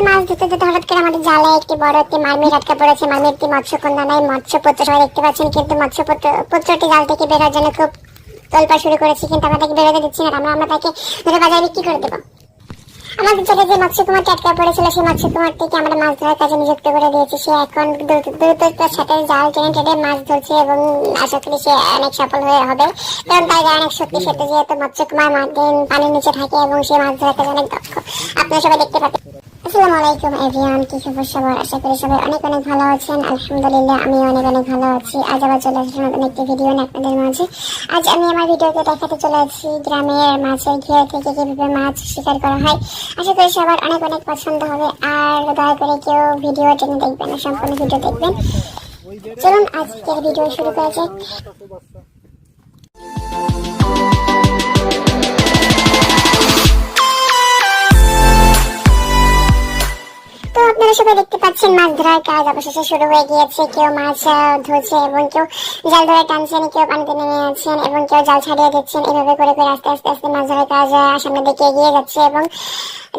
মাছ ধরতে ধরতে হঠাৎ করে আমাদের জালে একটি বড় একটি মারমিট আটকা পড়েছে। মারমিটটি মৎস্যকন্যা নয়, মৎস্যপুত্র সবাই দেখতে পাচ্ছেন, কিন্তু মৎস্যপুত্রটি জাল থেকে বেরোর জন্য খুব তোলপাড় শুরু করেছি, কিন্তু আমরা তাকে বেরোতে দিচ্ছি না। আমরা তাকে ধরে বাজারে বিক্রি করে দেবো। আমাদের জায়গায় যে মৎস্যকুমারটি আটকা পড়েছিল সেই মৎস্যকুমারটিকে আমরা মাছ ধরার কাজে নিযুক্ত করে দিয়েছি। সে এখন দ্রুততার সাথে জাল টেনে মাছ ধরছে এবং আশা করি সে অনেক সফল হয়ে হবে, কারণ তার গায়ে অনেক শক্তি সেটা, যেহেতু মৎস্যকুমার পানির নিচে থাকে এবং সে মাছ ধরার কাজে অনেক দক্ষ। আপনারা সবাই দেখতে পাচ্ছেন। আসসালামু আলাইকুম এভরিওয়ান, কি খবর সবার? আশা করি সবাই অনেক ভালো আছেন। আলহামদুলিল্লাহ আমি অনেক ভালো আছি। আজ আবার চলে আসলাম নতুন একটি ভিডিও নিয়ে আপনাদের মাঝে। আজ আমি আমার ভিডিওতে দেখাতে চলে আসছি গ্রামের মাছের ঘের থেকে কিভাবে মাছ শিকার করা হয়। আশা করি সবার অনেক পছন্দ হবে, আর দয়া করে কেউ ভিডিও টেনে দেখবেন না, সম্পূর্ণ ভিডিও দেখবেন। চলুন আজকের ভিডিও শুরু করা যাক। তো আপনারা সবাই দেখতে পাচ্ছেন মাছ ধরার কাজ অবশেষে শুরু হয়ে গিয়েছে। কেউ মাছ ধরছে এবং কেউ জাল ধরে টানছেন, কেউ পানিতে নেমে আছেন এবং কেউ জাল ছাড়িয়ে দিচ্ছেন। এভাবে করে আস্তে আস্তে মাছ ধরার কাজ সামনের দিকে এগিয়ে যাচ্ছে এবং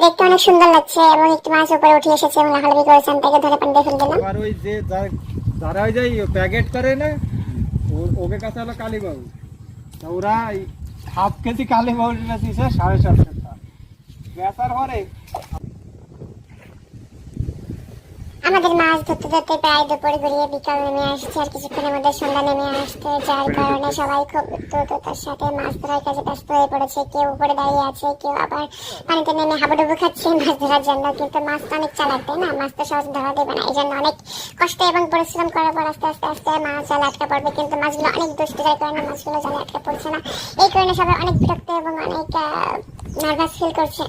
দেখতে অনেক সুন্দর লাগছে। এবং একটি মাছ উপরে উঠে এসেছে এবং লাফালাফি করেছেন, তাকে ধরে পানিতে ফেলে দিলাম। আর ওই যে যারা ওই যে প্যাকেট করে না, ওকে কাছে হলো কালীবাবু, ওরা হাফ কেজি কালীবাবু দিয়েছে 750 টাকা বেচার পরে। আমাদের মাছ ধরতে ধরতে প্রায় দুপুর গড়িয়ে বিকাল নেমে আসছে, আর কিছুক্ষণের মধ্যে সন্ধ্যা নেমে আসছে, যার কারণে সবাই খুব দ্রুততার সাথে মাছ ধরার কাজে ব্যস্ত হয়ে পড়েছে। কেউ উপরে দাঁড়িয়ে আছে, কেউ আবার পানিতে নেমে হাবুডুবু খাচ্ছে মাছ ধরার জন্য। কিন্তু মাছ তো অনেক চালাক, তাই না? মাছ তো সহজ ধরা দেবে না, এই জন্য অনেক কষ্ট এবং পরিশ্রম করার পর আস্তে আস্তে মাছ জালে আটকা পড়বে। কিন্তু মাছগুলো অনেক দুষ্ট, যার কারণে মাছগুলো জালে আটকা পড়ছে না। এই কারণে সবাই অনেক বিরক্ত এবং অনেক নার্ভাস ফিল করছে।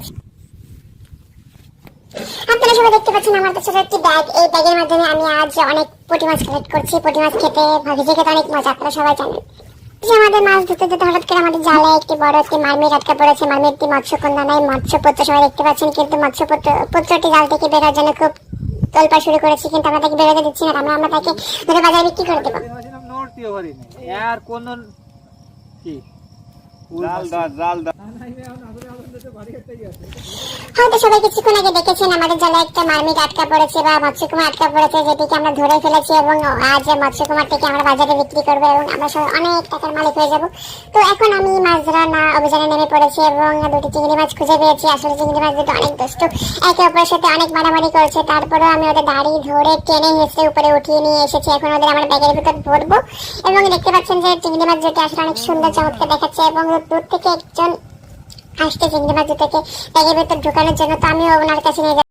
আপনারা সবাই দেখতে পাচ্ছেন আমার কাছে একটি ব্যাগ। এই ব্যাগের মাধ্যমে আমি আজ অনেক পুঁটি মাছ কালেক্ট করছি। পুঁটি মাছ খেতে ভেজে খেতে অনেক মজা, আপনারা সবাই জানেন। আমাদের মাছ ধরতে ধরতে হঠাৎ করে আমাদের জালে একটি বড় একটি মারমিট আটকা পড়েছে। মারমিটটি মৎস্যকন্যা নয়, মৎস্যপুত্র সবাই দেখতে পাচ্ছেন, কিন্তু মৎস্যপুত্রটি জাল থেকে বেরোর জন্য খুব তোলপাড় শুরু করেছি, কিন্তু আমরা তাকে বেরোতে দিচ্ছি না। আমরা তাকে ধরে বাজারে বিক্রি করে দেবো। হয়তো সবাই কিছুক্ষণ আগে দেখেছেন আমাদের জালে একটা মারমিট আটকা পড়েছে বা মৎস্যকুমার আটকা পড়েছে, যেটিকে আমরা ধরে ফেলেছি এবং আজ মৎস্যকুমারটিকে আমরা বাজারে বিক্রি করবো এবং আমরা সবাই অনেক টাকার মালিক হয়ে যাব। তো এখন আমি মাছ ধরার অভিযানে নেমে পড়েছি এবং দুটি চিংড়ি মাছ খুঁজে পেয়েছি। আসলে চিংড়ি মাছ দুটো অনেক দুষ্ট, একে অপরের সাথে অনেক মারামারি করছে। তারপরেও আমি ওদের দাড়ি ধরে টেনে হেঁচড়ে উপরে উঠিয়ে নিয়ে এসেছি। এখন ওদের আমার ব্যাগের ভিতর ভরবো এবং দেখতে পাচ্ছেন যে চিংড়ি মাছ দুটো আসলে অনেক সুন্দর চমৎকার দেখাচ্ছে এবং দূর থেকে একজন আসছে চিংড়ি মাছ দুটোকে ব্যাগের ভিতর ঢুকানোর জন্য। তো আমিও ওনার কাছে নিয়ে